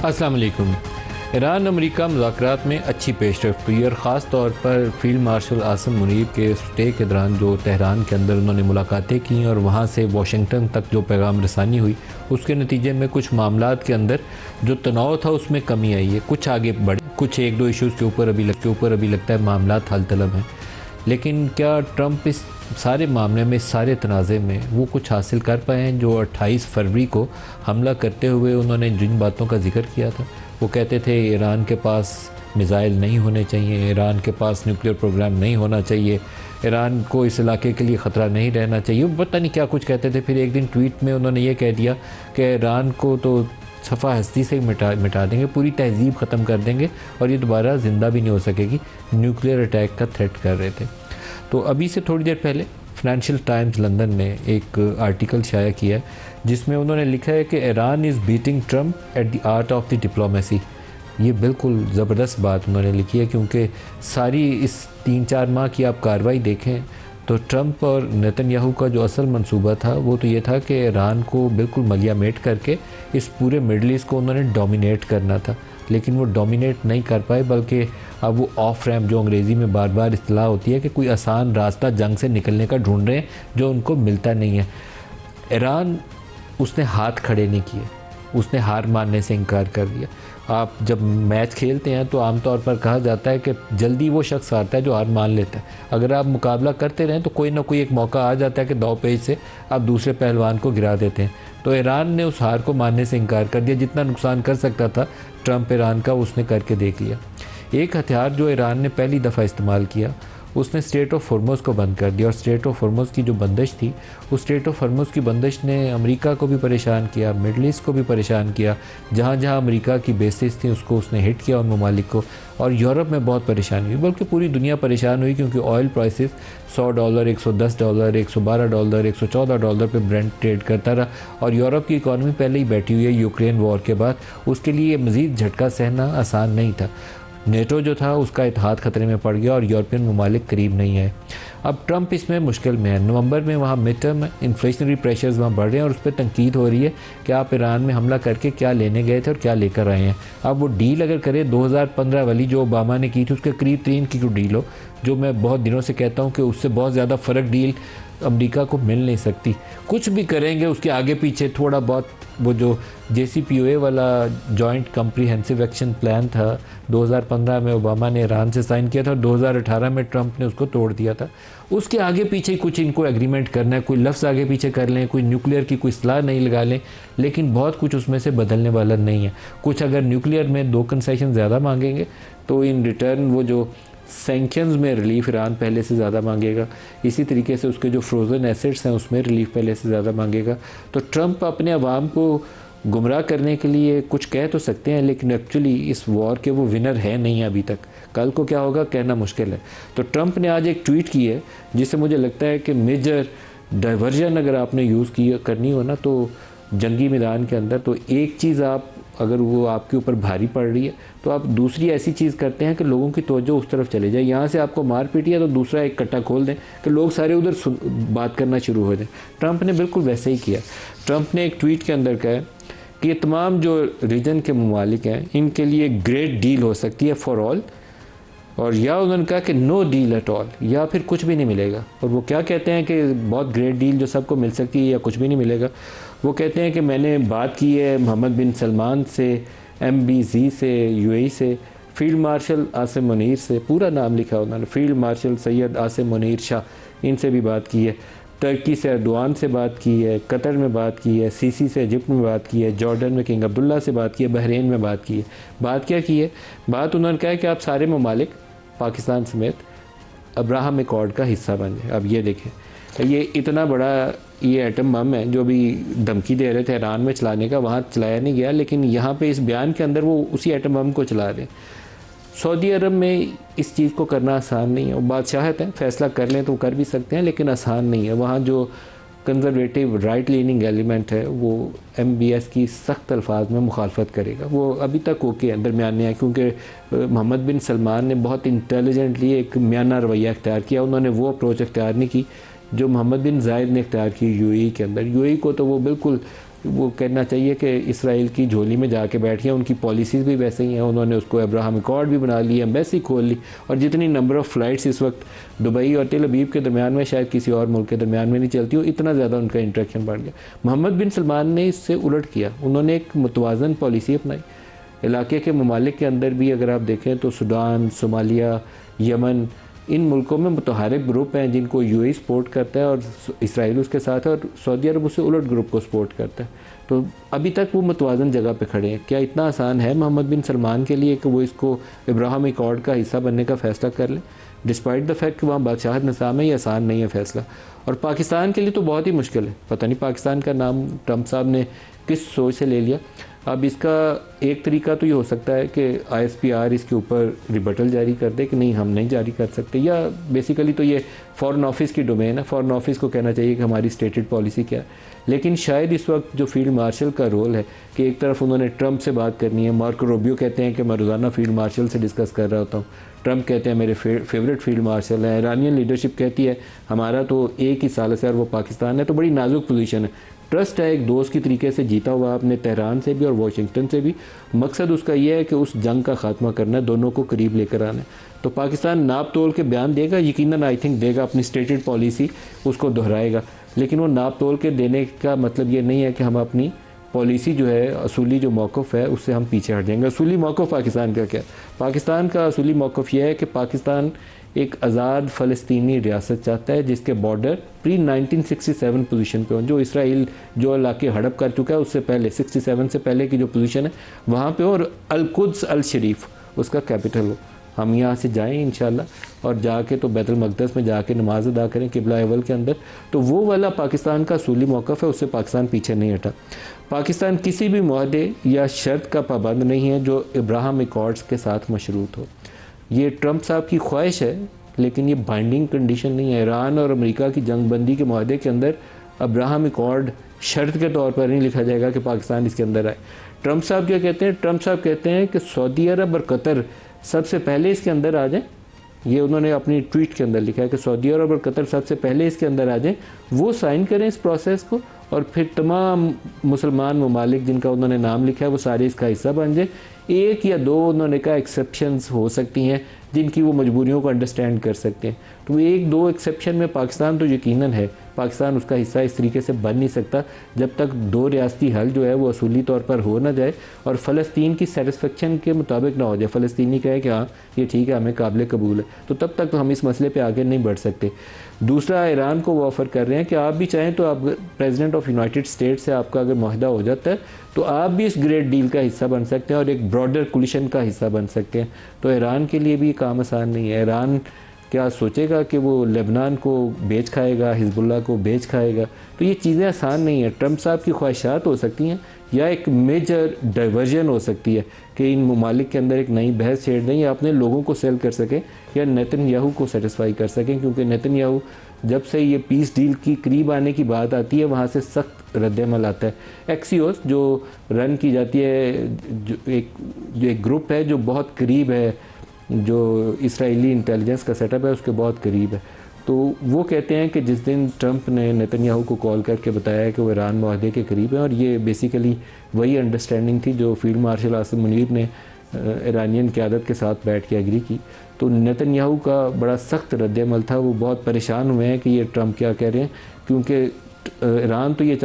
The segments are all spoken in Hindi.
अस्सलाम वालेकुम। ईरान अमेरिका मुज़ाकरात में अच्छी पेशरफ्त हुई और ख़ास तौर पर फील्ड मार्शल आसिम मुनीर के स्टे के दौरान जो तेहरान के अंदर उन्होंने मुलाकातें की और वहाँ से वाशिंगटन तक जो पैगाम रसानी हुई, उसके नतीजे में कुछ मामलात के अंदर जो तनाव था उसमें कमी आई है। कुछ आगे बढ़े, कुछ एक दो इशूज़ के ऊपर अभी लगता है मामलात हल तलब हैं। लेकिन क्या ट्रंप इस सारे मामले में, सारे तनाज़े में वो कुछ हासिल कर पाए हैं? जो 28 फरवरी को हमला करते हुए उन्होंने जिन बातों का जिक्र किया था, वो कहते थे ईरान के पास मिसाइल नहीं होने चाहिए, ईरान के पास न्यूक्लियर प्रोग्राम नहीं होना चाहिए, ईरान को इस इलाके के लिए ख़तरा नहीं रहना चाहिए, वो पता नहीं क्या कुछ कहते थे। फिर एक दिन ट्वीट में उन्होंने ये कह दिया कि ईरान को तो सफ़ा हस्ती से ही मिटा देंगे, पूरी तहज़ीब ख़त्म कर देंगे और ये दोबारा ज़िंदा भी नहीं हो सकेगी। न्यूक्लियर अटैक का थ्रेट कर रहे थे। तो अभी से थोड़ी देर पहले फाइनेंशियल टाइम्स लंदन ने एक आर्टिकल शाया किया है जिसमें उन्होंने लिखा है कि Iran is beating Trump at the art of the diplomacy. ये बिल्कुल ज़बरदस्त बात उन्होंने लिखी है, क्योंकि सारी इस 3-4 माह की आप कार्रवाई देखें तो ट्रंप और नेतन्याहू का जो असल मंसूबा था वो तो ये था कि ईरान को बिल्कुल मलियामेट करके इस पूरे मिडल ईस्ट को उन्होंने डोमिनेट करना था। लेकिन वो डोमिनेट नहीं कर पाए, बल्कि अब वो ऑफ रैम्प, जो अंग्रेज़ी में बार बार इस्तेलाह होती है कि कोई आसान रास्ता जंग से निकलने का ढूंढ रहे हैं जो उनको मिलता नहीं है। ईरान उसने हाथ खड़े नहीं किए, उसने हार मानने से इनकार कर दिया। आप जब मैच खेलते हैं तो आमतौर पर कहा जाता है कि जल्दी वो शख्स आता है जो हार मान लेता है। अगर आप मुकाबला करते रहें तो कोई ना कोई एक मौका आ जाता है कि दाव पेच से आप दूसरे पहलवान को गिरा देते हैं। तो ईरान ने उस हार को मानने से इनकार कर दिया। जितना नुकसान कर सकता था ट्रंप ईरान का, उसने करके देख लिया। एक हथियार जो ईरान ने पहली दफ़ा इस्तेमाल किया, उसने स्ट्रेट ऑफ हॉर्मुज़ को बंद कर दिया। और स्ट्रेट ऑफ हॉर्मुज़ की जो बंदिश थी, उस स्ट्रेट ऑफ हॉर्मुज़ की बंदिश ने अमेरिका को भी परेशान किया, मिडल ईस्ट को भी परेशान किया। जहाँ जहाँ अमेरिका की बेसिस थी उसको उसने हिट किया, उन ममालिक को। और यूरोप में बहुत परेशानी हुई, बल्कि पूरी दुनिया परेशान हुई, क्योंकि ऑयल प्राइसेस $100, $110, $112, $114 पे ब्रेंट ट्रेड करता रहा। और यूरोप की इकॉनमी पहले ही बैठी हुई है यूक्रेन वॉर के बाद, उसके लिए मज़ीद झटका सहना आसान नहीं था। नेटो जो था उसका इत्तेहाद ख़तरे में पड़ गया और यूरोपियन ममालिक करीब नहीं है। अब ट्रंप इसमें मुश्किल में है। नवंबर में वहाँ मिड टर्म इन्फ्लेशनरी प्रेशर्स वहाँ बढ़ रहे हैं और उस पर तनकीद हो रही है कि आप ईरान में हमला करके क्या लेने गए थे और क्या लेकर आए हैं। अब वो डील अगर करे 2015 वाली जो ओबामा ने की थी, उसके करीब 3 की डील हो, जो मैं बहुत दिनों से कहता हूँ कि उससे बहुत ज़्यादा फ़र्क डील अमेरिका को मिल नहीं सकती। कुछ भी करेंगे उसके आगे पीछे थोड़ा बहुत, वो जो JCPOA वाला जॉइंट कम्प्रीहेंसिव एक्शन प्लान था 2015 में ओबामा ने ईरान से साइन किया था और 2018 में ट्रंप ने उसको तोड़ दिया था। उसके आगे पीछे कुछ इनको एग्रीमेंट करना है, कोई लफ्ज़ आगे पीछे कर लें, कोई न्यूक्लियर की कोई सलाह नहीं लगा लें, लेकिन बहुत कुछ उसमें से बदलने वाला नहीं है। कुछ अगर न्यूक्लियर में 2 कंसेशन ज़्यादा मांगेंगे तो इन रिटर्न वो जो सैंक्शंस में रिलीफ ईरान पहले से ज़्यादा मांगेगा। इसी तरीके से उसके जो फ्रोज़न एसेट्स हैं उसमें रिलीफ पहले से ज़्यादा मांगेगा। तो ट्रंप अपने अवाम को गुमराह करने के लिए कुछ कह तो सकते हैं, लेकिन एक्चुअली इस वॉर के वो विनर है नहीं अभी तक। कल को क्या होगा कहना मुश्किल है। तो ट्रंप ने आज एक ट्वीट की है जिससे मुझे लगता है कि मेजर डाइवर्जन अगर आपने यूज़ करनी हो ना तो जंगी मैदान के अंदर, तो एक चीज़ आप अगर वो आपके ऊपर भारी पड़ रही है तो आप दूसरी ऐसी चीज़ करते हैं कि लोगों की तवज्जो उस तरफ चले जाए। यहाँ से आपको मार पीटी है तो दूसरा एक कट्टा खोल दें कि लोग सारे उधर बात करना शुरू हो जाए। ट्रंप ने बिल्कुल वैसे ही किया। ट्रंप ने एक ट्वीट के अंदर कहा कि ये तमाम जो रीजन के ममालिक हैं इनके लिए ग्रेट डील हो सकती है फॉर ऑल, और या उन्होंने कहा कि नो डील एट ऑल, या फिर कुछ भी नहीं मिलेगा। और वो क्या कहते हैं कि बहुत ग्रेट डील जो सबको मिल सकती है या कुछ भी नहीं मिलेगा। वो कहते हैं कि मैंने बात की है मोहम्मद बिन सलमान से, MBZ से, UAE से, फील्ड मार्शल आसिम मुनीर से, पूरा नाम लिखा उन्होंने, फील्ड मार्शल सैयद आसिम मुनीर शाह, इनसे भी बात की है। टर्की से एर्दोआन से बात की है, कतर में बात की है, सीसी से इजिप्ट में बात की है, जॉर्डन में किंग अब्दुल्ला से बात की है, बहरीन में बात की है। बात क्या की है? बात उन्होंने कहा है कि आप सारे ममालिक पाकिस्तान समेत अब्राहम एकॉर्ड का हिस्सा बन जाए। अब ये देखें, ये इतना बड़ा ये एटम बम है जो अभी धमकी दे रहे थे ईरान में चलाने का, वहाँ चलाया नहीं गया, लेकिन यहाँ पे इस बयान के अंदर वो उसी एटम बम को चला रहे हैं। सऊदी अरब में इस चीज़ को करना आसान नहीं है। वो बादशाहत है, फैसला कर लें तो कर भी सकते हैं, लेकिन आसान नहीं है। वहाँ जो कंजर्वेटिव राइट लीनिंग एलिमेंट है वो MBS की सख्त अल्फाज में मुखालफत करेगा। वो अभी तक ओके दरमियान में है, क्योंकि मोहम्मद बिन सलमान ने बहुत इंटेलिजेंटली एक म्याना रवैया अख्तियार किया। उन्होंने वो अप्रोच अख्तियार नहीं की जो मोहम्मद बिन जायद ने अख्तियार की UAE के अंदर। UAE को तो वो बिल्कुल वो कहना चाहिए कि इसराइल की झोली में जाके बैठ गए। उनकी पॉलिसीज़ भी वैसे ही हैं, उन्होंने उसको अब्राहम अकॉर्ड भी बना ली, एम्बेसी खोल ली, और जितनी नंबर ऑफ़ फ़्लाइट्स इस वक्त दुबई और तेल अवीव के दरमियान में शायद किसी और मुल्क के दरमियान में नहीं चलती हो, इतना ज़्यादा उनका इंटरेक्शन बढ़ गया। मोहम्मद बिन सलमान ने इससे उलट किया, उन्होंने एक मुतवाज़न पॉलिसी अपनाई। इलाके के ममालिक के अंदर भी अगर आप देखें तो सूडान, सोमालिया, यमन, इन मुल्कों में मुतहारिब ग्रुप हैं जिनको यूएई सपोर्ट करता है और इसराइल उसके साथ है, और सऊदी अरब उससे उलट ग्रुप को सपोर्ट करता है। तो अभी तक वो मुतवाज़न जगह पे खड़े हैं। क्या इतना आसान है मोहम्मद बिन सलमान के लिए कि वो इसको इब्राहिम अकॉर्ड का हिस्सा बनने का फ़ैसला कर लें? डिस्पाइट द फैक्ट कि वहाँ बादशाहत निज़ाम है, ये आसान नहीं है फ़ैसला। और पाकिस्तान के लिए तो बहुत ही मुश्किल है। पता नहीं पाकिस्तान का नाम ट्रंप साहब ने किस सोच से ले लिया। अब इसका एक तरीका तो ये हो सकता है कि ISPR इसके ऊपर रिबटल जारी कर दे कि नहीं, हम नहीं जारी कर सकते, या बेसिकली तो ये फॉरेन ऑफिस की डोमेन है, फॉरेन ऑफिस को कहना चाहिए कि हमारी स्टेटेड पॉलिसी क्या है। लेकिन शायद इस वक्त जो फील्ड मार्शल का रोल है कि एक तरफ उन्होंने ट्रंप से बात करनी है, मार्को रूबियो कहते हैं कि मैं रोज़ाना फील्ड मार्शल से डिस्कस कर रहा होता हूँ, ट्रंप कहते हैं मेरे फेवरेट फील्ड मार्शल हैं, ईरानियन लीडरशिप कहती है हमारा तो एक ही साल से और वो पाकिस्तान है, तो बड़ी नाजुक पोजीशन है। ट्रस्ट है एक दोस्त की तरीके से जीता हुआ आपने तेहरान से भी और वाशिंगटन से भी। मकसद उसका यह है कि उस जंग का खात्मा करना है, दोनों को करीब लेकर आना है। तो पाकिस्तान नाप तोल के बयान देगा, यकीनन आई थिंक देगा, अपनी स्टेटेड पॉलिसी उसको दोहराएगा, लेकिन वो नाप तोल के देने का मतलब ये नहीं है कि हम अपनी पॉलिसी जो है, असूली जो मौक़िफ़ है उससे हम पीछे हट जाएंगे। असूली मौक़िफ़ पाकिस्तान का क्या? पाकिस्तान का असूली मौक़िफ़ यह है कि पाकिस्तान एक आज़ाद फ़लस्तीनी रियासत चाहता है जिसके बॉर्डर प्री 1967 पोजीशन पे हो। जो इसराइल जो इलाके हड़प कर चुका है उससे पहले 67 से पहले की जो पोजीशन है वहाँ पे हो, और अल-कुद्स अल-शरीफ उसका कैपिटल हो। हम यहाँ से जाएं इंशाल्लाह और जाके तो बैतुल मक़दस में जाके नमाज अदा करें किबला अव्वल के अंदर। तो वो वाला पाकिस्तान का असूली मौक़िफ़ है, उससे पाकिस्तान पीछे नहीं हटा। पाकिस्तान किसी भी मुआहदे या शर्त का पाबंद नहीं है जो इब्राहिम अकॉर्ड्स के साथ मशरूत हो। ये ट्रंप साहब की ख्वाहिश है, लेकिन ये बाइंडिंग कंडीशन नहीं है। ईरान और अमेरिका की जंगबंदी के मुआहदे के अंदर इब्राहिम अकॉर्ड शर्त के तौर पर नहीं लिखा जाएगा कि पाकिस्तान इसके अंदर आए। ट्रंप साहब क्या कहते हैं? ट्रंप साहब कहते हैं कि सऊदी अरब और कतर सबसे पहले इसके अंदर आ जाएं। ये उन्होंने अपनी ट्वीट के अंदर लिखा है कि सऊदी अरब और कतर सबसे पहले इसके अंदर आ जाएं, वो साइन करें इस प्रोसेस को, और फिर तमाम मुसलमान ममालिक जिनका उन्होंने नाम लिखा है वो सारे इसका हिस्सा बन जाए। एक या दो उन्होंने कहा एक्सेप्शंस हो सकती हैं जिनकी वो मजबूरियों को अंडरस्टैंड कर सकते हैं। तो एक दो एक्सेप्शन में पाकिस्तान तो यकीनन है, पाकिस्तान उसका हिस्सा इस तरीके से बन नहीं सकता जब तक दो रियासती हल जो है वो असूली तौर पर हो ना जाए और फ़लस्तीन की सेटिस्फेक्शन के मुताबिक ना हो जाए। फ़लस्तीनी कहे कि हाँ ये ठीक है, हमें काबिल कबूल है, तो तब तक तो हम इस मसले पे आगे नहीं बढ़ सकते। दूसरा, ईरान को वो ऑफ़र कर रहे हैं कि आप भी चाहें तो आप प्रेसिडेंट ऑफ यूनाइटेड स्टेट्स से आपका अगर मुआहदा हो जाता है तो आप भी इस ग्रेट डील का हिस्सा बन सकते हैं और एक ब्रॉडर कोलिशन का हिस्सा बन सकते हैं। तो ईरान के लिए भी काम आसान नहीं है। ईरान क्या सोचेगा कि वो लेबनान को बेच खाएगा, हिजबुल्लाह को बेच खाएगा? तो ये चीज़ें आसान नहीं है। ट्रंप साहब की ख्वाहिशात हो सकती हैं या एक मेजर डाइवर्जन हो सकती है कि इन ममालिक के अंदर एक नई बहस छेड़ दें या अपने लोगों को सेल कर सकें या नेतन्याहू को सेटिस्फाई कर सकें, क्योंकि नेतन्याहू जब से ये पीस डील की करीब आने की बात आती है वहाँ से सख्त रद्दमल आता है। एक्सियोस जो रन की जाती है, जो एक ग्रुप है जो बहुत करीब है, जो इसराइली इंटेलिजेंस का सेटअप है उसके बहुत करीब है, तो वो कहते हैं कि जिस दिन ट्रंप ने नेतन्याहू को कॉल करके बताया है कि वो ईरान मुआहदे के करीब है, और ये बेसिकली वही अंडरस्टैंडिंग थी जो फील्ड मार्शल आसिम मुनीर ने ईरानियन क़यादत के साथ बैठ के एग्री की, तो नेतन्याहू का बड़ा सख्त रद्दमल था। वो बहुत परेशान हुए हैं कि ये ट्रंप क्या कह रहे हैं, क्योंकि ईरान तो ये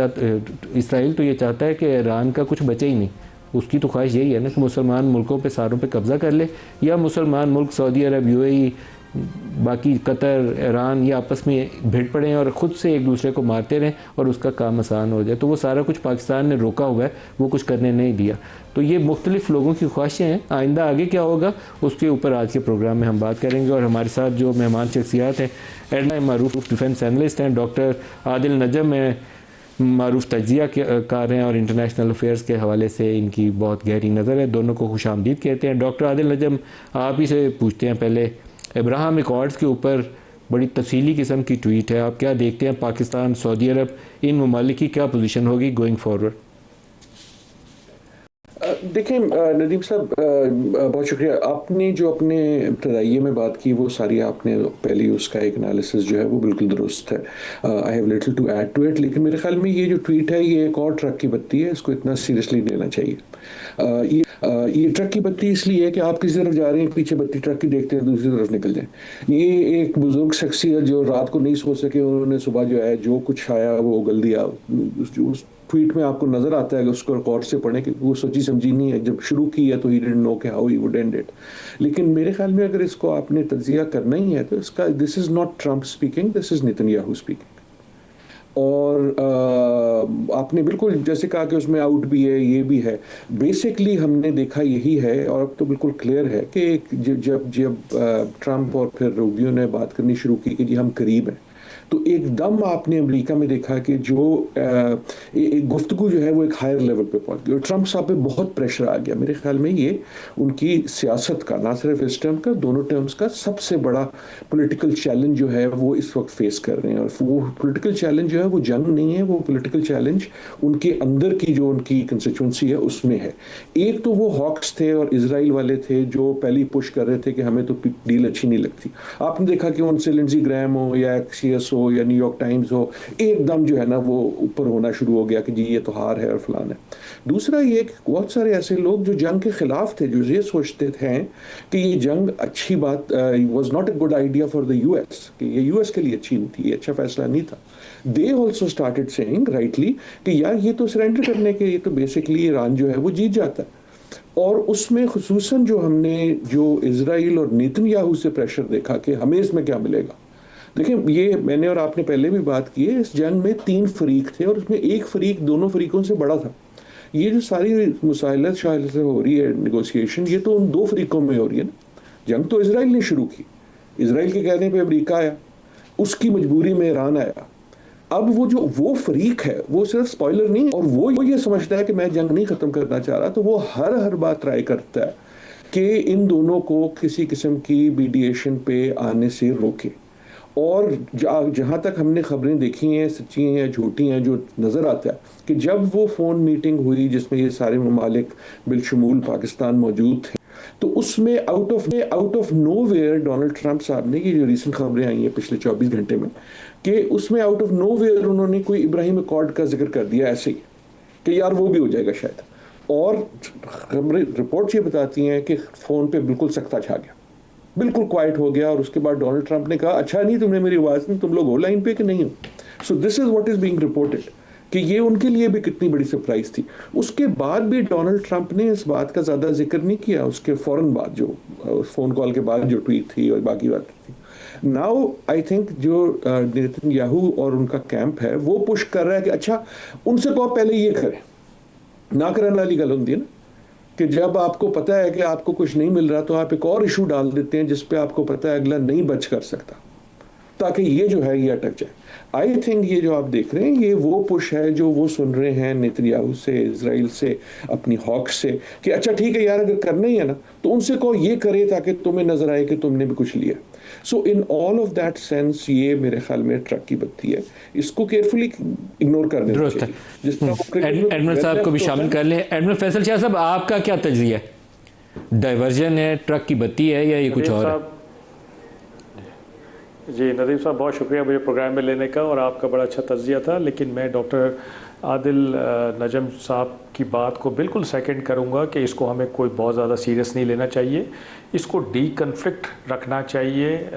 इसराइल तो ये चाहता है कि ईरान का कुछ बचे ही नहीं। उसकी तो ख्वाहिश यही है ना कि मुसलमान मुल्कों पे सारों पे कब्ज़ा कर ले, या मुसलमान मुल्क सऊदी अरब, यूएई, बाकी कतर, ईरान ये आपस में भिड़ पड़े और ख़ुद से एक दूसरे को मारते रहें और उसका काम आसान हो जाए। तो वो सारा कुछ पाकिस्तान ने रोका हुआ है, वो कुछ करने नहीं दिया। तो ये मुख्तलिफ़ लोगों की ख्वाहिशें हैं। आइंदा आगे क्या होगा उसके ऊपर आज के प्रोग्राम में हम बात करेंगे, और हमारे साथ जो मेहमान शख्सियात हैं, एडना मारूफ डिफेंस एनालिस्ट हैं, डॉक्टर आदिल नजम हैं, मारूफ तजिया कार हैं और इंटरनेशनल अफेयर्स के हवाले से इनकी बहुत गहरी नज़र है। दोनों को खुशामदीद कहते हैं। डॉक्टर आदिल नजम, आप ही से पूछते हैं, पहले इब्राहिम अकॉर्ड्स के ऊपर बड़ी तफसीली किस्म की ट्वीट है, आप क्या देखते हैं पाकिस्तान, सऊदी अरब, इन ममालिक की क्या पोजीशन होगी गोइंग फॉरवर्ड? देखें नदीम साहब, बहुत शुक्रिया। आपने जो अपने इब्तदाइये में बात की वो सारी आपने पहले उसका एक एनालिसिस जो है वो बिल्कुल दुरुस्त है। I have little to add to it, लेकिन मेरे ख्याल में ये जो ट्वीट है ये एक और ट्रक की बत्ती है, इसको इतना सीरियसली लेना चाहिए। ये ट्रक की बत्ती इसलिए है कि आप किसी तरफ जा रहे हैं, पीछे बत्ती ट्रक की देखते हैं, दूसरी तरफ निकल जाए। ये एक बुजुर्ग शख्सियत जो रात को नहीं सो सके, उन्होंने सुबह जो है जो कुछ आया वो उगल दिया। उस ट्वीट में आपको नजर आता है कि उसको गौर से पढ़ें कि वो सोची समझी नहीं है। जब शुरू की है तो ही डिडंट नो कि how he would and it. लेकिन मेरे ख्याल में अगर इसको आपने तज्जिया करना ही है तो इसका this is not Trump speaking, this is Netanyahu speaking. और आपने बिल्कुल जैसे कहा कि उसमें आउट भी है, ये भी है। बेसिकली हमने देखा यही है, और अब तो बिल्कुल क्लियर है कि जब जब ट्रम्प और फिर रूबियो ने बात करनी शुरू की कि जी हम करीब हैं, तो एकदम आपने अमेरिका में देखा कि जो एक गुफ्तगू जो है वो एक हायर लेवल पे पहुंच गई और ट्रम्प साहब पे बहुत प्रेशर आ गया। मेरे ख्याल में ये उनकी सियासत का, ना सिर्फ इस टर्म का, दोनों टर्म्स का सबसे बड़ा पॉलिटिकल चैलेंज जो है वो इस वक्त फेस कर रहे हैं। और वो पॉलिटिकल चैलेंज जो है वो जंग नहीं है, वो पॉलिटिकल चैलेंज उनके अंदर की जो उनकी कंस्टिट्यूंसी है उसमें है। एक तो वो हॉक्स थे और इसराइल वाले थे जो पहले ही पुश कर रहे थे कि हमें तो डील अच्छी नहीं लगती। आपने देखा कि उनसे लिंडजी ग्रैम हो या एक्सियस हो या न्यूयॉर्क टाइम्स हो, एकदम जो है ना वो ऊपर होना शुरू हो गया कि जी ये तो हार है और फलान है। दूसरा ये कि बहुत सारे ऐसे लोग जो जंग के खिलाफ थे, जो ये सोचते थे कि ये जंग अच्छी बात, was not a good idea for the US, कि ये यूएस के लिए अच्छी नहीं थी, ये अच्छा फैसला नहीं था। They also started saying rightly कि यार ये तो सरेंडर करने के लिए तो बेसिकली ईरान जो है वो जीत जाता है। और उसमें खुसूसन जो हमने जो इजराइल और नेतन्याहू से प्रेशर देखा कि हमें इसमें क्या मिलेगा। देखिए, ये मैंने और आपने पहले भी बात की है, इस जंग में 3 फरीक थे और उसमें एक फरीक दोनों फरीकों से बड़ा था। ये जो सारी मुसाइलत शायद से हो रही है, नेगोशिएशन, ये तो उन 2 फरीकों में हो रही है ना। जंग तो इसराइल ने शुरू की, इसराइल के कहने पे अमेरिका आया, उसकी मजबूरी में ईरान आया। अब वो फरीक है, वो सिर्फ स्पॉइलर नहीं, और वो ये समझता है कि मैं जंग नहीं खत्म करना चाह रहा, तो वो हर बात ट्राई करता है कि इन दोनों को किसी किस्म की मीडिएशन पे आने से रोके। और जहाँ तक हमने खबरें देखी हैं, सच्ची हैं या झूठी हैं, जो नज़र आता है कि जब वो फ़ोन मीटिंग हुई जिसमें ये सारे ममालिक बिलशमूल पाकिस्तान मौजूद थे, तो उसमें out of nowhere Donald Trump साहब ने, ये जो रिसेंट खबरें आई हैं पिछले 24 घंटे में, कि उसमें आउट ऑफ नोवेयर उन्होंने कोई इब्राहिम अकॉर्ड का जिक्र कर दिया ऐसे ही कि यार वो भी हो जाएगा शायद। और रिपोर्ट्स ये बताती हैं कि फ़ोन पे बिल्कुल सख्ता छा गया, बिल्कुल क्वाइट हो गया। और उसके बाद डोनाल्ड ट्रंप ने कहा, अच्छा नहीं तुमने मेरी आवाज़ नहीं, तुम लोग हो लाइन पे कि नहीं हो। So this is what is being reported, कि ये उनके लिए भी कितनी बड़ी सरप्राइज थी। उसके बाद भी डोनाल्ड ट्रंप ने इस बात का ज़्यादा जिक्र नहीं किया, उसके फ़ौरन बाद जो फ़ोन कॉल के बाद जो ट्वीट थी और बाकी बात थी। नाउ आई थिंक जो नेतन्याहू और उनका कैंप है वो पुश कर रहा है कि अच्छा उनसे कहो पहले ये करें। ना करने वाली गल होती है ना, कि जब आपको पता है कि आपको कुछ नहीं मिल रहा तो आप एक और इशू डाल देते हैं जिस पे आपको पता है अगला नहीं बच कर सकता, ताकि ये जो है ये अटक जाए। आई थिंक ये जो आप देख रहे हैं ये वो पुश है जो वो सुन रहे हैं नेतन्याहू से, इजराइल से, अपनी हॉक से, कि अच्छा ठीक है यार अगर करना ही है ना तो उनसे कहो ये करे ताकि तुम्हें नजर आए कि तुमने भी कुछ लिया। So in all of that sense ये मेरे ख्याल में ट्रक की बत्ती है, इसको केयरफुली इग्नोर करने चाहिए। जिस तरह एडमिरल साहब को भी शामिल कर लें। एडमिरल फैसल शाह साहब, आपका क्या तज्जिया है? डाइवर्जन है, ट्रक की बत्ती है, या ये कुछ और है? जी नदीम साहब, बहुत शुक्रिया मुझे प्रोग्राम में लेने का, और आपका बड़ा अच्छा तज्जिया था। लेकिन मैं डॉक्टर आदिल नजम साहब की बात को बिल्कुल सेकंड करूंगा कि इसको हमें कोई बहुत ज़्यादा सीरियस नहीं लेना चाहिए। इसको डी कन्फ्लिक्ट रखना चाहिए,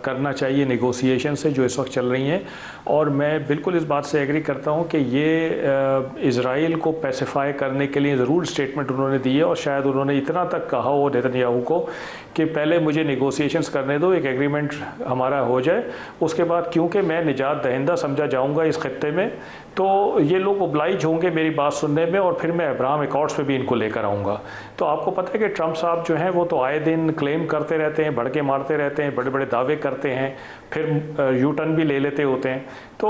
करना चाहिए नेगोशिएशन से जो इस वक्त चल रही हैं। और मैं बिल्कुल इस बात से एग्री करता हूं कि ये इज़राइल को पैसिफाई करने के लिए ज़रूर स्टेटमेंट उन्होंने दी है, और शायद उन्होंने इतना तक कहा हो नेतन्याहू को कि पहले मुझे नेगोशिएशंस करने दो, एक एग्रीमेंट हमारा हो जाए, उसके बाद क्योंकि मैं निजात दहिंदा समझा जाऊँगा इस खत्ते में, तो ये लोग ओब्लाइज होंगे मेरी बात सुनने में, और फिर मैं अब्राहम एकॉर्ड्स पे भी इनको लेकर आऊँगा। तो आपको पता है कि ट्रंप साहब जो हैं वो तो आए दिन क्लेम करते रहते हैं, भड़के मारते रहते हैं, बड़े बड़े दावे करते हैं, फिर यू टर्न भी ले लेते होते हैं। तो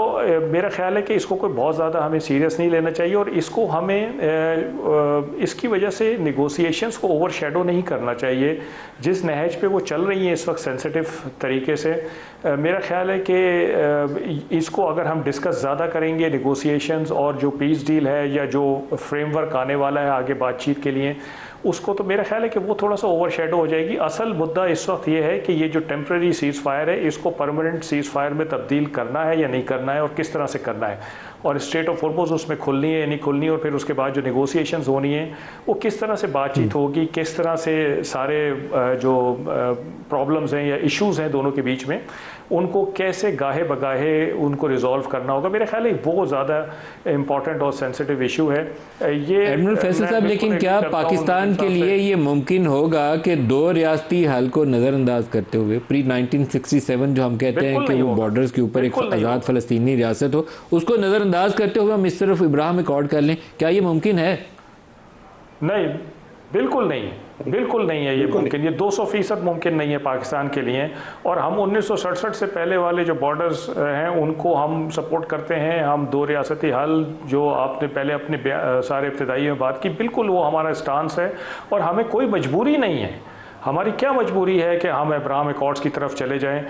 मेरा ख्याल है कि इसको कोई बहुत ज़्यादा हमें सीरियस नहीं लेना चाहिए, और इसको हमें इसकी वजह से नेगोशिएशंस को ओवरशैडो नहीं करना चाहिए। जिस नहज पे वो चल रही हैं इस वक्त सेंसिटिव तरीके से, मेरा ख्याल है कि इसको अगर हम डिस्कस ज़्यादा करेंगे नेगोशिएशंस और जो पीस डील है या जो फ्रेमवर्क आने वाला है आगे बातचीत के लिए, उसको तो मेरा ख्याल है कि वो थोड़ा सा ओवरशैडो हो जाएगी। असल मुद्दा इस वक्त ये है कि ये जो टेम्प्रेरी सीज़ फायर है इसको परमानेंट सीज़ फायर में तब्दील करना है या नहीं करना है और किस तरह से करना है, और स्ट्रेट ऑफ हॉर्मुज़ उसमें खुलनी है या नहीं खुलनी, और फिर उसके बाद जो नेगोशिएशंस होनी है वो किस तरह से बातचीत होगी, किस तरह से सारे जो प्रॉब्लम्स हैं या इश्यूज़ हैं दोनों के बीच में उनको कैसे गाहे बगाहे उनको रिजॉल्व करना होगा। मेरा ख्याल है बहुत ज़्यादा इम्पॉर्टेंट और सेंसिटिव इशू है ये। एडमिरल फैसल साहब, लेकिन क्या पाकिस्तान के लिए ये मुमकिन होगा कि दो रियासती हल को नज़रअंदाज करते हुए प्री 1967 जो हम कहते हैं कि वो बॉर्डर्स के ऊपर एक आज़ाद फ़लस्तीनी रियासत हो, उसको नज़रअंदाज करते हुए हम इस तरफ इब्राहिम अकॉर्ड कर लें, क्या ये मुमकिन है? नहीं, बिल्कुल नहीं, बिल्कुल नहीं है ये मुमकिन। ये 200% मुमकिन नहीं है पाकिस्तान के लिए। और हम 1967 से पहले वाले जो बॉर्डर्स हैं उनको हम सपोर्ट करते हैं। हम दो रियासती हल जो आपने पहले अपने सारे इब्तिदाई में बात की, बिल्कुल वो हमारा स्टांस है और हमें कोई मजबूरी नहीं है। हमारी क्या मजबूरी है कि हम अब्राहम अकॉर्ड्स की तरफ चले जाएं,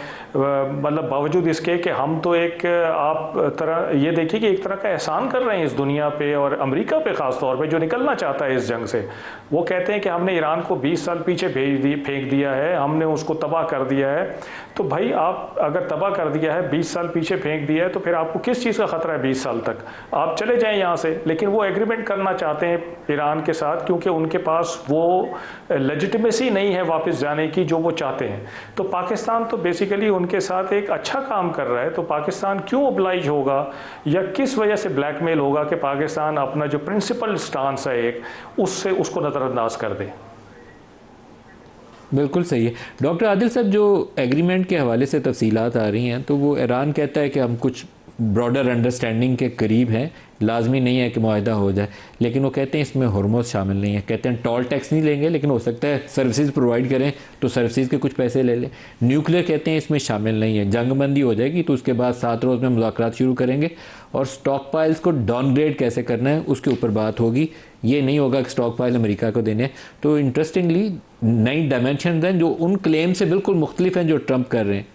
मतलब बावजूद इसके कि हम तो एक आप तरह ये देखिए कि एक तरह का एहसान कर रहे हैं इस दुनिया पे और अमेरिका पे ख़ास तौर पे जो निकलना चाहता है इस जंग से। वो कहते हैं कि हमने ईरान को 20 साल पीछे फेंक दिया है, हमने उसको तबाह कर दिया है। तो भाई आप अगर तबाह कर दिया है, 20 साल पीछे फेंक दिया है, तो फिर आपको किस चीज़ का ख़तरा है 20 साल तक? आप चले जाएँ यहाँ से। लेकिन वो एग्रीमेंट करना चाहते हैं ईरान के साथ क्योंकि उनके पास वो लेजिटिमेसी नहीं है वापस जाने की जो वो चाहते हैं। तो पाकिस्तान तो बेसिकली उनके साथ एक अच्छा काम कर रहा है, तो पाकिस्तान क्यों ओब्लाइज होगा या किस वजह से ब्लैकमेल होगा कि पाकिस्तान अपना जो प्रिंसिपल स्टांस है एक उससे उसको नज़रअंदाज कर दे। बिल्कुल सही है। डॉक्टर आदिल साहब, जो एग्रीमेंट के हवाले से तफसीलात आ रही हैं तो वो ईरान कहता है कि हम कुछ ब्रॉडर अंडरस्टैंडिंग के करीब हैं, लाजमी नहीं है कि मुआहदा हो जाए, लेकिन वो कहते हैं इसमें हॉर्मोज शामिल नहीं है। कहते हैं टोल टैक्स नहीं लेंगे लेकिन हो सकता है सर्विसेज प्रोवाइड करें तो सर्विसेज के कुछ पैसे ले लें। न्यूक्लियर कहते हैं इसमें शामिल नहीं है। जंगबंदी हो जाएगी तो उसके बाद 7 रोज़ में मुज़ाकरात शुरू करेंगे और स्टॉक पाइल्स को डाउनग्रेड कैसे करना है उसके ऊपर बात होगी। ये नहीं होगा कि स्टॉक पाइल अमेरिका को देने। तो इंटरेस्टिंगली नई डायमेंशन हैं जो उन क्लेम से बिल्कुल मुख्तलिफ हैं जो ट्रंप कर रहे हैं।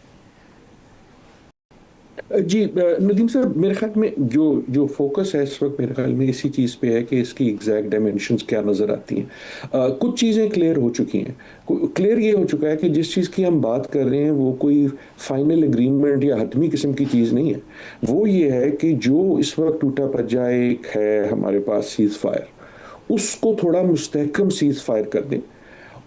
जी नदीम साहब, मेरे ख्याल में जो फोकस है इस वक्त मेरे ख्याल में इसी चीज़ पे है कि इसकी एग्जैक्ट डायमेंशंस क्या नज़र आती हैं। कुछ चीज़ें क्लियर हो चुकी हैं। क्लियर ये हो चुका है कि जिस चीज़ की हम बात कर रहे हैं वो कोई फाइनल एग्रीमेंट या हतमी किस्म की चीज़ नहीं है। वो ये है कि जो इस वक्त टूटा पज्जा एक है हमारे पास सीज़ फायर, उसको थोड़ा मुस्तहकम सीज़ फायर कर दें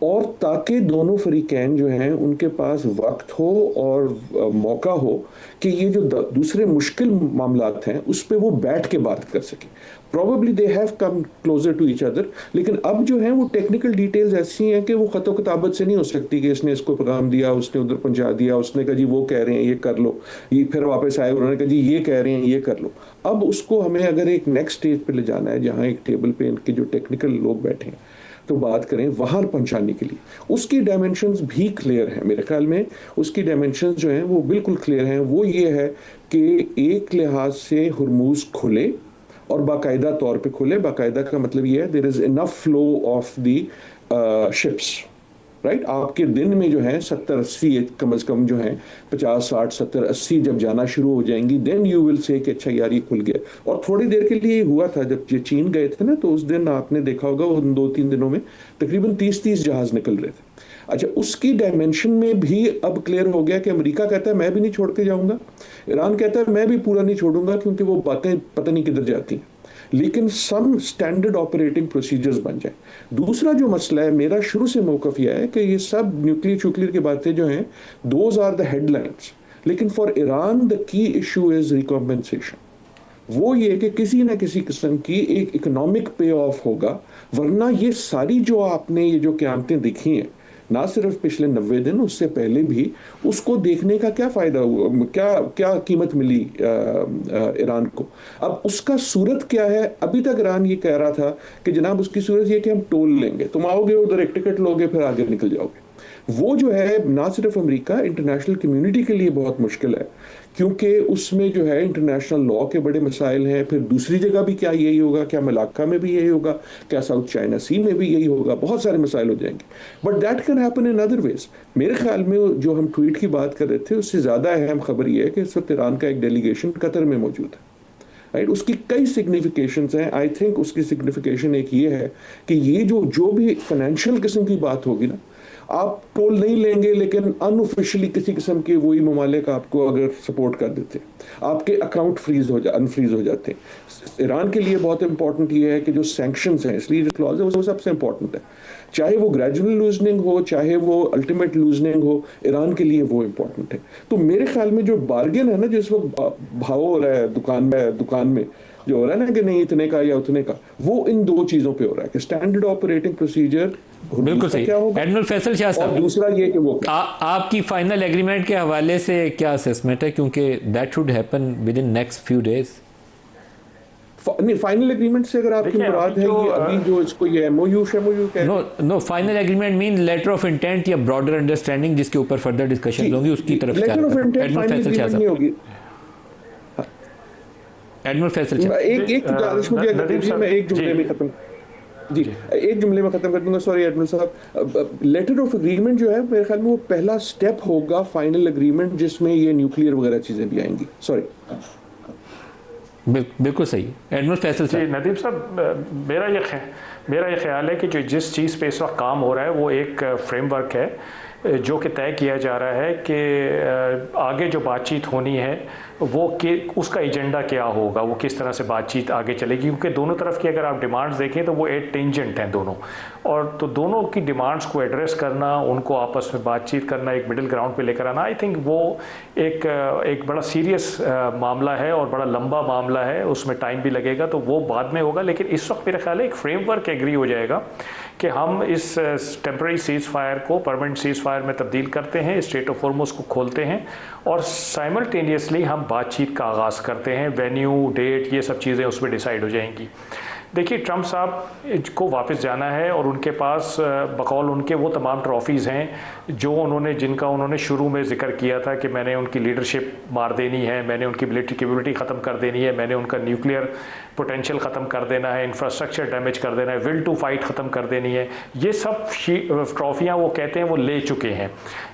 और ताकि दोनों फरीकैन जो हैं उनके पास वक्त हो और मौका हो कि ये जो दूसरे मुश्किल मामलात हैं उस पर वो बैठ के बात कर सकें। Probably they have come closer to each other, लेकिन अब जो है वो टेक्निकल डिटेल्स ऐसी हैं कि वो ख़तो किताबत से नहीं हो सकती कि इसने इसको पैगाम दिया, उसने उधर पहुंचा दिया, उसने कहा जी वो कह रहे हैं ये कर लो, ये फिर वापस आए उन्होंने कहा जी ये कह रहे हैं ये कर लो। अब उसको हमें अगर एक नेक्स्ट स्टेज पे ले जाना है जहाँ एक टेबल पे इनके जो टेक्निकल लोग बैठे हैं तो बात करें वहाँ पहुंचाने के लिए, उसकी डायमेंशंस भी क्लियर हैं। मेरे ख्याल में उसकी डायमेंशंस जो हैं वो बिल्कुल क्लियर हैं। वो ये है कि एक लिहाज से हुरमुज़ खुले और बाकायदा तौर पे खुले। बाकायदा का मतलब ये है there is enough flow of the ships, right. आपके दिन में जो है 70-80 कम से कम जो है 50-60-70-80 जब जाना शुरू हो जाएंगी देन यू विल से कि अच्छा यार ये खुल गया। और थोड़ी देर के लिए हुआ था जब ये चीन गए थे ना, तो उस दिन आपने देखा होगा उन 2-3 दिनों में तकरीबन 30 जहाज निकल रहे थे। अच्छा, उसकी डायमेंशन में भी अब क्लियर हो गया कि अमेरिका कहता है मैं भी नहीं छोड़ के जाऊंगा, ईरान कहता है मैं भी पूरा नहीं छोड़ूंगा, क्योंकि वो बातें पता नहीं किधर जाती हैं, लेकिन सम स्टैंडर्ड ऑपरेटिंग प्रोसीजर्स बन जाए। दूसरा जो मसला है मेरा शुरू से मौक़िफ़ यह है कि ये सब न्यूक्लियर की बातें जो हैं दोज आर द हेडलाइंस, लेकिन for Iran the key issue is recompensation. वो ये कि किसी न किसी किस्म की एक इकोनॉमिक पे ऑफ होगा, वरना ये सारी जो आपने ये जो क़यामतें देखी हैं ना सिर्फ पिछले 90 दिन, उससे पहले भी, उसको देखने का क्या फ़ायदा हुआ, क्या कीमत मिली ईरान को। अब उसका सूरत क्या है? अभी तक ईरान ये कह रहा था कि जनाब उसकी सूरत ये कि हम टोल लेंगे, तुम आओगे उधर एक टिकट लोगे फिर आगे निकल जाओगे। वो जो है ना सिर्फ अमेरिका, इंटरनेशनल कम्युनिटी के लिए बहुत मुश्किल है, क्योंकि उसमें जो है इंटरनेशनल लॉ के बड़े मसाइल हैं। फिर दूसरी जगह भी क्या यही होगा, क्या मलाक्का में भी यही होगा, क्या साउथ चाइना सी में भी यही होगा, बहुत सारे मसाइल हो जाएंगे। But that can happen in other ways. मेरे ख्याल में जो हम ट्वीट की बात कर रहे थे, उससे ज़्यादा अहम खबर यह है कि इस वक्त ईरान का एक डेलीगेशन कतर में मौजूद है, राइट। उसकी कई सिग्निफिकेशंस हैं। आई थिंक उसकी सिग्निफिकेशन एक ये है कि ये जो भी फाइनेंशियल किस्म की बात होगी ना, आप टोल नहीं लेंगे, लेकिन अनऑफिशियली किसी किस्म के वही ममालिक आपको अगर सपोर्ट कर देते, आपके अकाउंट अनफ्रीज हो जाते हैं। ईरान के लिए बहुत इंपॉर्टेंट ये है कि जो सैंक्शंस हैं, इसलिए जो क्लॉज है वो सबसे इंपॉर्टेंट है, चाहे वो ग्रेजुअल लूजनिंग हो, चाहे वो अल्टीमेट लूजनिंग हो, ईरान के लिए वो इंपॉर्टेंट है। तो मेरे ख्याल में जो बार्गेन है ना, जिस वक्त भाव हो रहा है दुकान में जो हो रहा है ना कि नहीं इतने का या उतने का, वो इन दो चीजों पे हो रहा है कि स्टैंडर्ड ऑपरेटिंग प्रोसीजर बिल्कुल सही। क्या होगा, एडमिरल फैसल शाह और साहब, दूसरा ये कि वो आपकी फाइनल एग्रीमेंट के हवाले से क्या असेसमेंट है, क्योंकि that should happen with in next few days. नहीं, फाइनल एग्रीमेंट से अगर आपकी मुराद है ये अभी जो इसको ये MOU no final agreement mean letter of intent या ब्रॉडर अंडरस्टैंडिंग जिसके ऊपर फर्दर डिस्कशन होंगी, उसकी तरफ क्या letter of intent admiral final Faisal Shah agreement नहीं साहब, होगी। एडमिरल फैसल शाह एक गुजारिश मुझे मैं एक जुमले में खत्म एक जुमले में खत्म कर दूंगा, सॉरी एडमिरल साहब। लेटर ऑफ एग्रीमेंट जो है मेरे ख्याल में वो पहला स्टेप होगा फाइनल एग्रीमेंट, जिसमें ये न्यूक्लियर वगैरह चीजें भी आएंगी। सॉरी, बिल्कुल सही। एडमिरल फैसल जी साहब, नदीम साहब, मेरा ये ख्याल है कि जो जिस चीज़ पे इस वक्त काम हो रहा है वो एक फ्रेमवर्क है जो कि तय किया जा रहा है कि आगे जो बातचीत होनी है वो उसका एजेंडा क्या होगा, वो किस तरह से बातचीत आगे चलेगी। क्योंकि दोनों तरफ की अगर आप डिमांड्स देखें तो वो एक टेंजेंट हैं दोनों, और तो दोनों की डिमांड्स को एड्रेस करना, उनको आपस में बातचीत करना, एक मिडिल ग्राउंड पे लेकर आना, आई थिंक वो एक बड़ा सीरियस मामला है और बड़ा लंबा मामला है, उसमें टाइम भी लगेगा, तो वो बाद में होगा। लेकिन इस वक्त मेरा ख्याल है एक फ्रेमवर्क एग्री हो जाएगा कि हम इस टेम्पररी सीज फायर को परमानेंट सीज फायर में तब्दील करते हैं, स्ट्रेट ऑफ हॉर्मुज़ को खोलते हैं और साइमल्टेनियसली हम बातचीत का आगाज़ करते हैं। वेन्यू, डेट, ये सब चीज़ें उसमें डिसाइड हो जाएंगी। देखिए, ट्रंप साहब को वापस जाना है और उनके पास बकौल उनके वो तमाम ट्रॉफीज़ हैं जिनका उन्होंने शुरू में जिक्र किया था कि मैंने उनकी लीडरशिप मार देनी है, मैंने उनकी मिलिट्री कैपेबिलिटी ख़त्म कर देनी है, मैंने उनका न्यूक्लियर पोटेंशियल ख़त्म कर देना है, इंफ्रास्ट्रक्चर डैमेज कर देना है, विल टू फाइट ख़त्म कर देनी है। ये सब ट्रॉफियाँ वो कहते हैं वो ले चुके हैं।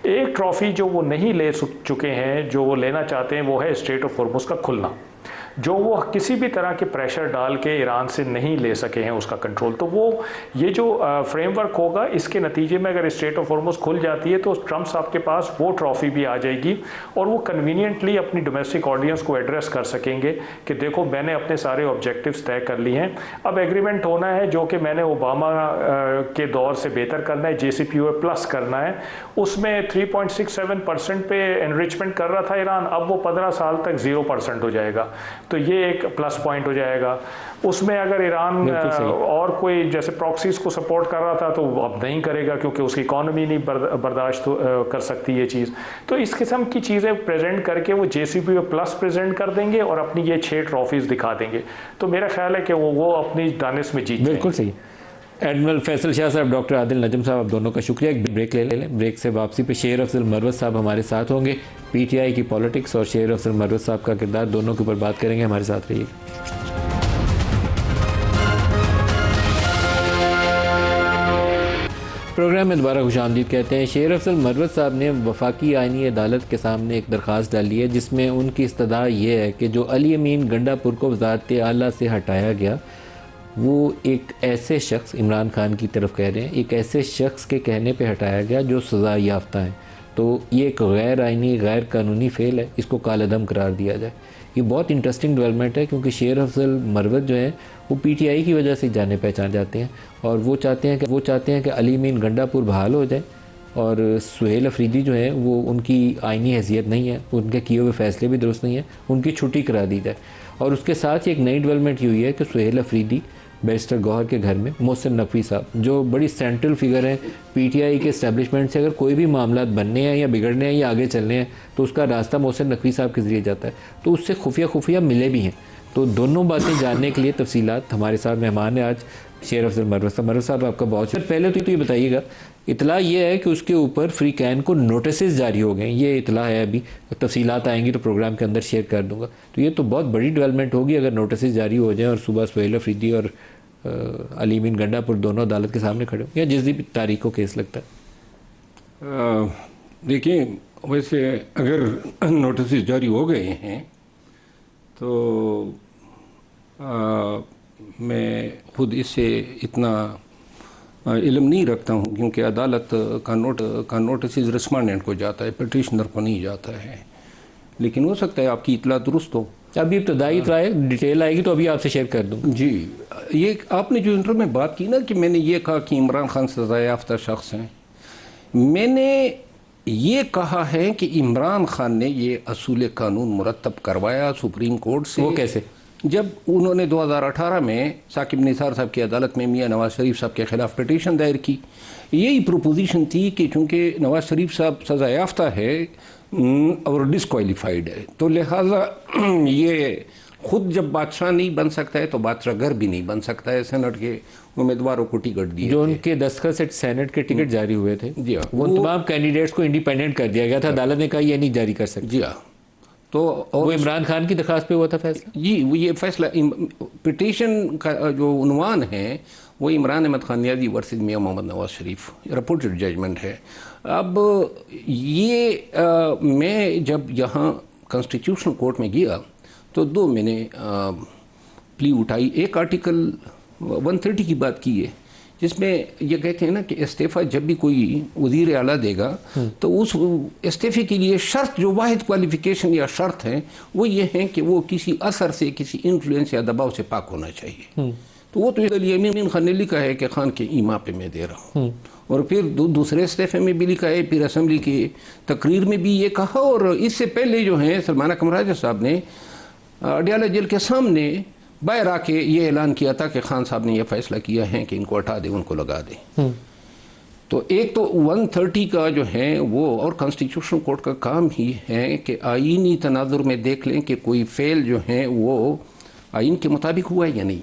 एक ट्रॉफ़ी जो वो नहीं ले चुके हैं, जो वो लेना चाहते हैं, वो है स्ट्रेट ऑफ हॉर्मुज़ का खुलना, जो वो किसी भी तरह के प्रेशर डाल के ईरान से नहीं ले सके हैं उसका कंट्रोल। तो वो ये जो फ्रेमवर्क होगा, इसके नतीजे में अगर स्ट्रेट ऑफ हॉर्मुज़ खुल जाती है तो ट्रंप साहब के पास वो ट्रॉफ़ी भी आ जाएगी और वो कन्वीनियंटली अपनी डोमेस्टिक ऑडियंस को एड्रेस कर सकेंगे कि देखो मैंने अपने सारे ऑब्जेक्टिव्स तय कर लिए हैं, अब एग्रीमेंट होना है जो कि मैंने ओबामा के दौर से बेहतर करना है, JCPOA प्लस करना है। उसमें 3.67% पे एनरिचमेंट कर रहा था ईरान, अब वो 15 साल तक 0% हो जाएगा, तो ये एक प्लस पॉइंट हो जाएगा। उसमें अगर ईरान और कोई जैसे प्रॉक्सीज को सपोर्ट कर रहा था तो अब नहीं करेगा क्योंकि उसकी इकॉनमी नहीं बर्दाश्त कर सकती ये चीज़। तो इस किस्म की चीज़ें प्रेजेंट करके वो JCPOA प्लस प्रेजेंट कर देंगे और अपनी ये 6 ट्रॉफीज़ दिखा देंगे। तो मेरा ख्याल है कि वो अपनी दानिश में जीत बिल्कुल सही। एडमिरल फैसल शाह साहब, डॉक्टर आदिल नजम साहब, आप दोनों का शुक्रिया। एक ब्रेक ले लें, ब्रेक से वापसी पे शेर अफजल मरवत साहब हमारे साथ होंगे। PTI की पॉलिटिक्स और शेर अफजल मरवत साहब का किरदार, दोनों के ऊपर बात करेंगे। हमारे साथ रहिए। प्रोग्राम में दोबारा खुशामदीद कहते हैं। शेर अफजल मरवत साहब ने वफाकी आइनी अदालत के सामने एक दरख्वास्त डाली है जिसमें उनकी इस्तदा ये है कि जो अली अमीन गंडापुर को वज़ारत आला से हटाया गया, वो एक ऐसे शख्स, इमरान खान की तरफ कह रहे हैं, एक ऐसे शख्स के कहने पे हटाया गया जो सज़ा याफ्ता है। तो ये एक गैर आइनी, गैर कानूनी फ़ेल है, इसको कालअदम करार दिया जाए। ये बहुत इंटरेस्टिंग डेवलपमेंट है क्योंकि शेर अफजल मरवत जो है वो PTI की वजह से जाने पहचान जाते हैं और वो चाहते हैं कि अली अमीन गंडापुर बहाल हो जाए और सुहेल अफरीदी जो है वो उनकी आइनी हैसियत नहीं है, उनके किए हुए फ़ैसले भी दुरुस्त नहीं है, उनकी छुट्टी करा दी जाए। और उसके साथ ही एक नई डेवलपमेंट ये हुई है कि सुहेल अफरीदी बैरिस्टर गौहर के घर में मोहसिन नकवी साहब, जो बड़ी सेंट्रल फिगर हैं PTI के इस्टेब्लिशमेंट से, अगर कोई भी मामला बनने हैं या बिगड़ने हैं या आगे चलने हैं तो उसका रास्ता मोहसिन नकवी साहब के ज़रिए जाता है। तो उससे खुफिया मिले भी हैं। तो दोनों बातें जानने के लिए तफसीलात, हमारे साथ मेहमान है आज शेर अफजल मरवत साहब। आपका बहुत पहले तो ये बताइएगा इतला ये है कि उसके ऊपर फ्री कैन को नोटिस जारी हो गए, ये इतला है। अभी तफसीलात आएंगी तो प्रोग्राम के अंदर शेयर कर दूंगा। तो ये तो बहुत बड़ी डेवलपमेंट होगी अगर नोटिस जारी हो जाए और सुबह सुहेल अफरीदी और अलीमीन गंडापुर दोनों अदालत के सामने खड़े हो, या जिस भी तारीख को केस लगता है। देखिए, वैसे अगर नोटिस जारी हो गए हैं तो मैं खुद इससे इतना इल्म नहीं रखता हूँ, क्योंकि अदालत का नोटिस रिस्पोंडेंट को जाता है, पिटिशनर को नहीं जाता है। लेकिन हो सकता है आपकी इतला दुरुस्त हो। अभी इब्तदाई इतला है, डिटेल आएगी तो अभी आपसे शेयर कर दूँगा। जी, ये आपने जो इंटरव्यू में बात की ना कि मैंने ये कहा कि इमरान खान सज़ा याफ्ता शख्स हैं, मैंने ये कहा है कि इमरान खान ने ये असूल कानून मुरतब करवाया सुप्रीम कोर्ट से। वो कैसे? जब उन्होंने 2018 में साकिब निसार साहब की अदालत में मियाँ नवाज शरीफ साहब के ख़िलाफ़ पिटीशन दायर की। यही प्रोपोजिशन थी कि चूँकि नवाज शरीफ साहब सज़ा याफ्ता है और डिसक्वालीफाइड है, तो लिहाजा ये खुद जब बादशाह नहीं बन सकता है तो बादशाह घर भी नहीं बन सकता है। सेनेट के उम्मीदवारों को टिकट दिए जो थे। उनके दस्तखत से सेनेट के टिकट जारी हुए थे, जी हाँ, वो तमाम कैंडिडेट्स को इंडिपेंडेंट कर दिया गया था। अदालत ने कहा ये नहीं जारी कर सकते। जी हाँ, तो और वो इमरान खान की दरखास्त पे हुआ था फैसला। जी, वो ये फैसला पिटीशन का जो उन्वान है वो इमरान अहमद खान नियाज़ी वर्सेस मियां मोहम्मद नवाज शरीफ, रिपोर्टेड जजमेंट है। अब ये मैं जब यहाँ कॉन्स्टिट्यूशनल कोर्ट में गया तो दो मैंने प्ली उठाई। एक आर्टिकल 130 की बात की है, जिसमें ये कहते हैं ना कि इस्तीफ़ा जब भी कोई वज़ीर आला देगा तो उस इस्तीफ़े के लिए शर्त, जो वाहिद क्वालिफ़िकेशन या शर्त है, वो ये है कि वो किसी असर से, किसी इन्फ्लुएंस या दबाव से पाक होना चाहिए। तो वो तो इमरान खान ने लिखा है कि खान के ईमा पे मैं दे रहा हूँ, और फिर दूसरे इस्तीफ़े में भी लिखा है, फिर असम्बली की तकरीर में भी ये कहा, और इससे पहले जो है सलमान अकरम राजा साहब ने अडियाला जेल के सामने बाहर आके ये ऐलान किया था कि खान साहब ने यह फैसला किया है कि इनको हटा दें, उनको लगा दें। तो एक तो 130 का जो है वो, और कॉन्स्टिट्यूशनल कोर्ट का काम ही है कि आईनी तनाजुर में देख लें कि कोई फेल जो है वो आइन के मुताबिक हुआ है या नहीं।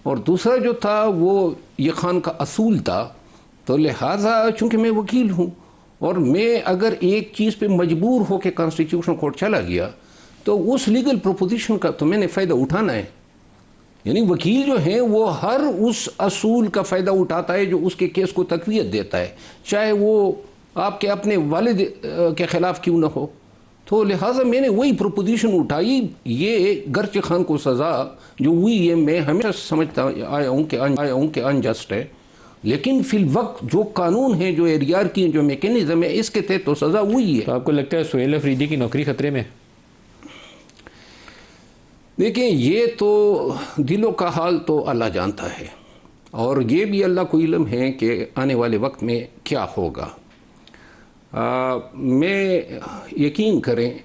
और दूसरा जो था वो ये खान का असूल था। तो लिहाजा चूँकि मैं वकील हूँ और मैं अगर एक चीज़ पे मजबूर हो के कॉन्स्टिट्यूशनल कोर्ट चला गया तो उस लीगल प्रोपोजिशन का तो मैंने फ़ायदा उठाना है। यानी वकील जो है वो हर उस असूल का फ़ायदा उठाता है जो उसके केस को तक़वियत देता है, चाहे वो आपके अपने वालिद के ख़िलाफ़ क्यों ना हो। तो लिहाजा मैंने वही प्रोपोजिशन उठाई। ये गर्चे खान को सज़ा जो हुई है, मैं हमेशा समझता आया हूँ कि अनजस्ट है, लेकिन फिल वक्त जो कानून है, जो एरियार की जो मैकेनिज़्म है, इसके तहत तो सज़ा हुई है। तो आपको लगता है सुहेल अफरीदी की नौकरी खतरे में? देखिए, ये तो दिलों का हाल तो अल्लाह जानता है, और ये भी अल्लाह को इल्म है कि आने वाले वक्त में क्या होगा। मैं यकीन करें,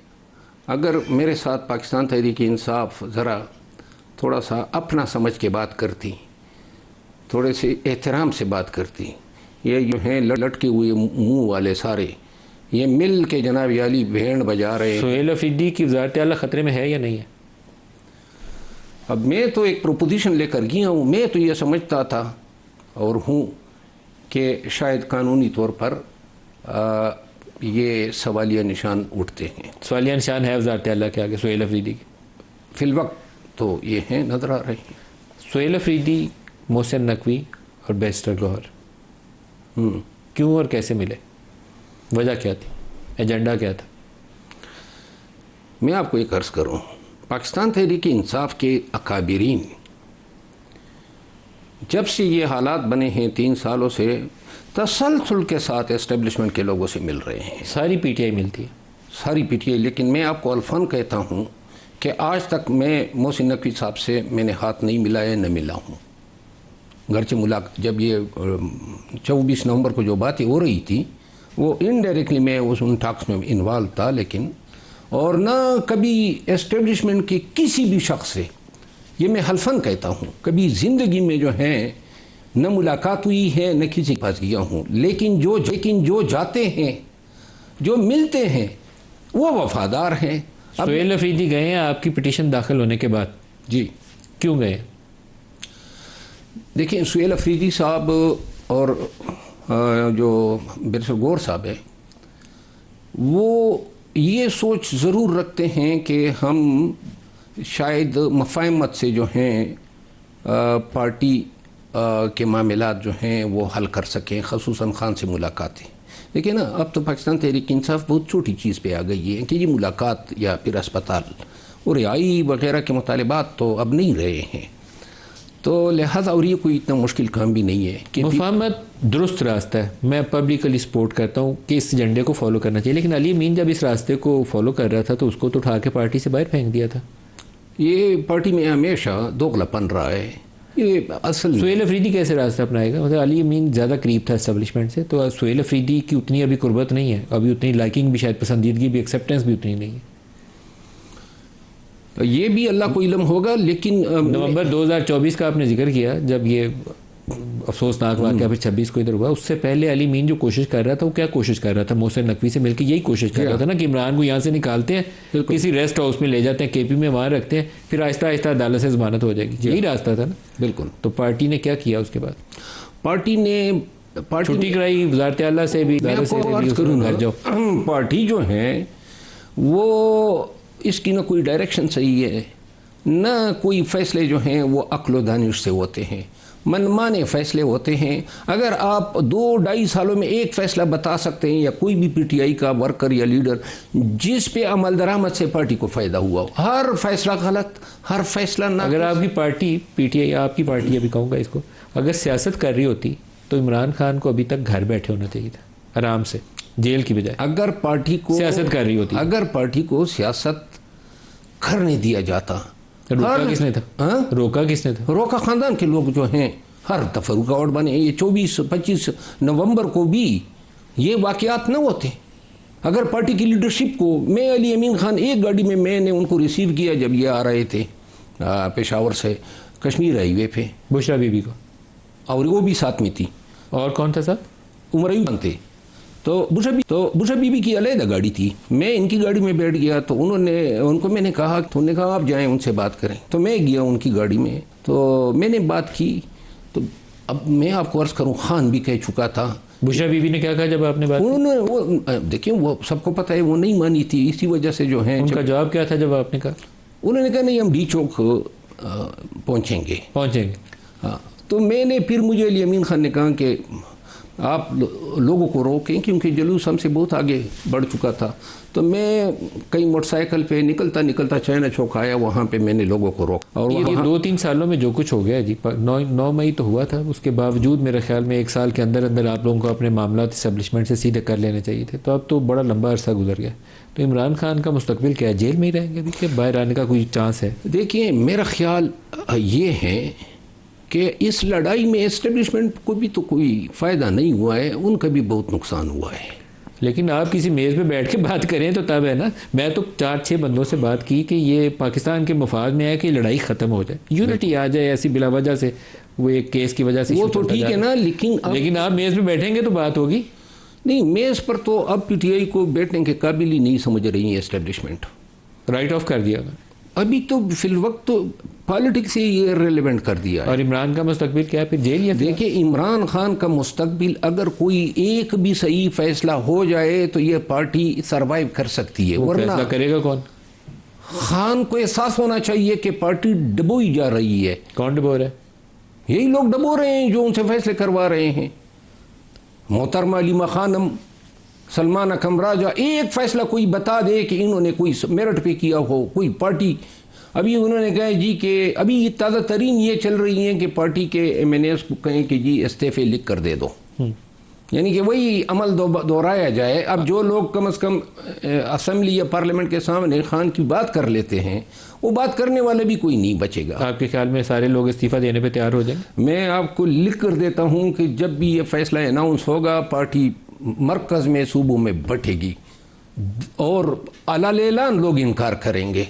अगर मेरे साथ पाकिस्तान तहरीक इंसाफ ज़रा थोड़ा सा अपना समझ के बात करती, थोड़े से एहतराम से बात करती, ये जो हैं लटके हुए मुंह वाले सारे, ये मिल के जनाब याली भेड़ बजा रहे हैं। सुहेल अफरीदी की वज़ारत आला खतरे में है या नहीं है? अब मैं तो एक प्रोपोजिशन लेकर गया हूँ। मैं तो ये समझता था और हूँ कि शायद कानूनी तौर पर ये सवालिया निशान उठते हैं। सवालिया निशान है वज़ारत आला के आगे सुहेल अफरीदी के? फिलवक्त तो ये हैं, नज़र आ रहे हैं। सुहेल अफरीदी, मोहसिन नकवी और बैरिस्टर गौहर क्यों और कैसे मिले? वजह क्या थी? एजेंडा क्या था? मैं आपको एक अर्ज़ करूँ, पाकिस्तान तहरीक इंसाफ के अकाबिरीन जब से ये हालात बने हैं 3 सालों से तसलसल के साथ एस्टेब्लिशमेंट के लोगों से मिल रहे हैं। सारी पीटीआई मिलती है, सारी पीटीआई। लेकिन मैं आपको अल्फान कहता हूँ कि आज तक मैं मोहसिन नकवी साहब से मैंने हाथ नहीं मिलाया, न मिला हूँ। घरचे मुलाकात जब ये 24 नवंबर को जो बातें हो रही थी वो इनडायरेक्टली मैं उन टॉक्स में इन्वॉल्व था, लेकिन और ना कभी एस्टेब्लिशमेंट के किसी भी शख्स से, ये मैं हल्फन कहता हूँ, कभी ज़िंदगी में जो है न मुलाकात हुई है न किसी के पास गया हूँ। लेकिन जो जाते हैं, जो मिलते हैं, वो वफादार हैं। सुहेल अफरीदी गए हैं आपकी पिटीशन दाखिल होने के बाद? जी। क्यों गए? देखिए, सुहेल अफरीदी साहब और जो बैरिस्टर गौर साहब है, वो ये सोच ज़रूर रखते हैं कि हम शायद मफाहमत से जो हैं पार्टी के मामलात जो हैं वो हल कर सकें, ख़ुसूसन खान से मुलाकातें। देखिए ना, अब तो पाकिस्तान तहरीक इंसाफ बहुत छोटी चीज़ पे आ गई है कि ये मुलाकात या फिर अस्पताल और रिहाई वगैरह के मुतालिबात तो अब नहीं रहे हैं, तो लिहाजा और ये कोई इतना मुश्किल काम भी नहीं है कि मुफाहमत दुरुस्त रास्ता है। मैं पब्लिकली सपोर्ट करता हूँ कि इस एजेंडे को फॉलो करना चाहिए, लेकिन अली अमीन जब इस रास्ते को फॉलो कर रहा था तो उसको तो उठा के पार्टी से बाहर फेंक दिया था। ये पार्टी में हमेशा दोगलापन रहा है। ये असल सुहेल अफरीदी कैसे रास्ता अपनाएगा? मतलब अली अमीन ज़्यादा करीब था एस्टेब्लिशमेंट से, तो सुहेल अफरीदी की उतनी अभी कुर्बत नहीं है, अभी उतनी लाइकिंग भी, शायद पसंदीदगी भी, एक्सेप्टेंस भी उतनी नहीं है। ये भी अल्लाह को इल्म होगा, लेकिन नवंबर 2024 का आपने जिक्र किया, जब ये अफसोसनाक वाक़या फिर 26 को इधर हुआ, उससे पहले अली अमीन जो कोशिश कर रहा था वो क्या कोशिश कर रहा था? मोहसिन नकवी से मिलकर यही कोशिश कर रहा था ना कि इमरान को यहाँ से निकालते हैं, किसी रेस्ट हाउस में ले जाते हैं, केपी में वहाँ रखते हैं, फिर आहिस्ता आहिस्ता अदालत से ज़मानत हो जाएगी। यही रास्ता था ना। बिल्कुल। तो पार्टी ने क्या किया उसके बाद? पार्टी छुट्टी कराई वज़ारत आला से भी, घर जाओ। पार्टी जो है वो इसकी ना कोई डायरेक्शन सही है, ना कोई फैसले जो हैं वो अक्ल व दानिश से होते हैं, मनमाने फैसले होते हैं। अगर आप 2-2.5 सालों में एक फ़ैसला बता सकते हैं, या कोई भी पीटीआई का वर्कर या लीडर जिस पे अमल दरामद से पार्टी को फ़ायदा हुआ हो, हर फैसला गलत, हर फैसला ना। अगर आपकी पार्टी पीटीआई, आपकी पार्टी अभी कहूँगा इसको, अगर सियासत कर रही होती तो इमरान खान को अभी तक घर बैठे होना चाहिए था, आराम से, जेल की बजाय। अगर पार्टी को सियासत कर रही होती, अगर पार्टी को सियासत करने दिया जाता, रोका किसने था? हाँ? रोका किसने था? रोका खानदान के लोग जो हैं, हर दफा रुकावट बने। ये 24-25 नवंबर को भी ये वाक़यात न होते अगर पार्टी की लीडरशिप को, मैं अली अमीन खान एक गाड़ी में मैंने उनको रिसीव किया जब ये आ रहे थे पेशावर से कश्मीर हाईवे पे, बुशरा बीबी को, और वो भी साथ में थी। और कौन था साथ? उमर अयूब थे। तो बुशरा बीबी की अलग गाड़ी थी, मैं इनकी गाड़ी में बैठ गया। तो उनको मैंने कहा, तो उन्होंने कहा आप जाएं उनसे बात करें। तो मैं गया उनकी गाड़ी में, तो मैंने बात की। तो अब मैं आपको अर्ज़ करूं, खान भी कह चुका था। बुशरा बीबी ने क्या कहा जब आपने बात? उन्होंने वो देखिए, वो सबको पता है, वो नहीं मानी थी। इसी वजह से जो है, उनका जवाब क्या था जब आपने कहा? उन्होंने कहा नहीं, हम डी चौक पहुँचेंगे। हाँ, तो मैंने फिर मुझे अली अमीन खान ने कहा कि आप लोगों को रोकें, क्योंकि जुलूस हमसे बहुत आगे बढ़ चुका था। तो मैं कई मोटरसाइकिल पे निकलता चाइना चौक आया, वहाँ पे मैंने लोगों को रोका। और ये 2-3 सालों में जो कुछ हो गया जी, 9 मई तो हुआ था, उसके बावजूद मेरे ख्याल में 1 साल के अंदर अंदर आप लोगों को अपने मामला इस्टेब्लिशमेंट से सीधे कर लेने चाहिए थे। तो अब तो बड़ा लंबा अरसा गुजर गया। तो इमरान खान का मुस्तकबिल क्या है? जेल में ही रहेंगे अभी कि बाहर आने का कोई चांस है? देखिए, मेरा ख्याल ये है कि इस लड़ाई में एस्टेब्लिशमेंट को भी तो कोई फ़ायदा नहीं हुआ है, उनका भी बहुत नुकसान हुआ है। लेकिन आप किसी मेज़ पे बैठ के बात करें तो तब है ना। मैं तो 4-6 बंदों से बात की कि ये पाकिस्तान के मफाद में है कि लड़ाई ख़त्म हो जाए, यूनिटी आ जाए, ऐसी बिला वजह से वो एक केस की वजह से। वो तो ठीक है ना, लेकिन आप मेज़ पे बैठेंगे तो बात होगी नहीं। मेज़ पर तो अब पीटीआई को बैठने के काबिल ही नहीं समझ रही है एस्टेब्लिशमेंट। राइट ऑफ कर दिया अभी तो फिलवक्त तो पॉलिटिक्स से ये रेलेवेंट कर दिया है। और इमरान का मुस्तकबिल क्या है फिर? जेल या? देखिए, इमरान खान का मुस्तकबिल, अगर कोई एक भी सही फैसला हो जाए तो ये पार्टी सरवाइव कर सकती है, वरना फैसला करेगा कौन? खान को एहसास होना चाहिए कि पार्टी डबोई जा रही है। कौन डबो रहा है? यही लोग डबो रहे हैं जो उनसे फैसले करवा रहे हैं। मोहतरमा अलीमा खानम, सलमान अकम राजा, एक फैसला कोई बता दे कि इन्होंने कोई मेरिट पे किया हो, कोई पार्टी। अभी उन्होंने कहा जी कि अभी ताज़ा तरीन ये चल रही हैं कि पार्टी के MNAs को कहें कि जी इस्तीफे लिख कर दे दो, यानी कि वही अमल दोहराया जाए। अब जो लोग कम से कम असेंबली या पार्लियामेंट के सामने खान की बात कर लेते हैं, वो बात करने वाले भी कोई नहीं बचेगा। आपके ख्याल में सारे लोग इस्तीफा देने पे तैयार हो जाएंगे? मैं आपको लिख कर देता हूँ कि जब भी ये फैसला अनाउंस होगा, पार्टी मरकज़ में, सूबों में बैठेगी और अलालेलान लोग इनकार करेंगे।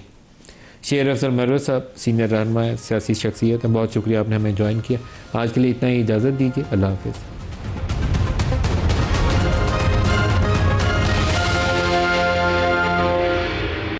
शेर अफजल मरवत साहब सीनियर रहनुमा सियासी शख्सियत है, बहुत शुक्रिया आपने हमें ज्वाइन किया। आज के लिए इतना ही, इजाज़त दीजिए। अल्लाह हाफ़िज़।